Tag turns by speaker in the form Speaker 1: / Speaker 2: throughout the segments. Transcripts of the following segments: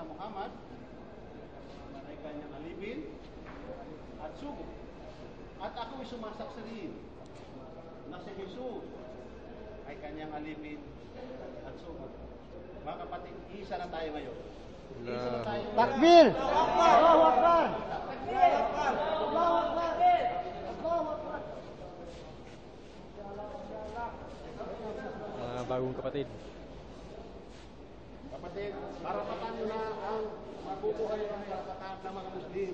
Speaker 1: Propeta Muhammad ay kanyang alipin at sugo. At ako'y sumasaksihin na si Jesus ay kanyang alipin at sugo. Mga kapatid, isa na tayo ngayon. Isa na tayo.
Speaker 2: Takbir! Allahu Akbar! Takbir! Allahu Akbar!
Speaker 3: Mga bagong kapatid.
Speaker 1: Kapatid, karapatan nyo na ang mabubuhay ng karapatan ng mga Muslim.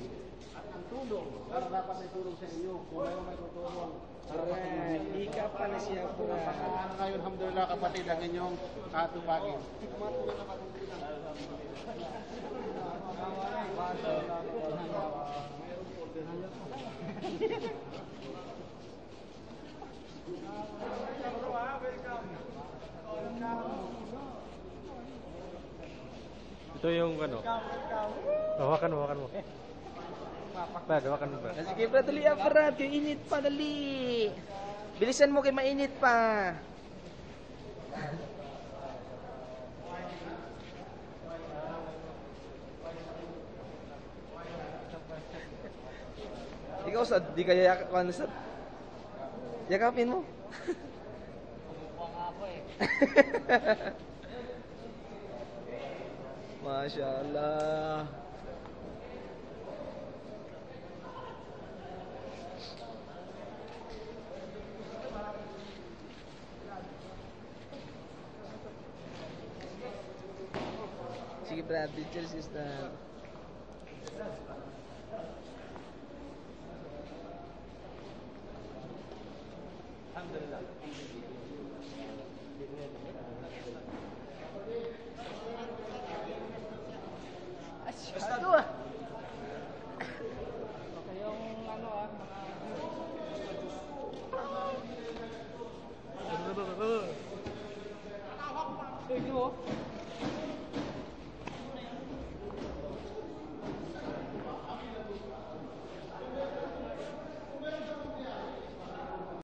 Speaker 1: At ang tulong, dapat ay tulong sa inyo. Kung mayroon may tutulong, karapatan ng Muslim.
Speaker 2: Ika pala siya po.
Speaker 1: Ngayon, alhamdulillah kapatid, ang inyong katupagin.
Speaker 3: Ito yung ano. Hawakan mo. Brad, hawakan mo, Brad.
Speaker 2: Sige, Brad, dali Brad. Kaya init pa, dali. Bilisan mo kay mainit pa. Ikaw sad, di kaya yakapin sad. Yakapin mo. Masya Allah. Sige Brad, picture system.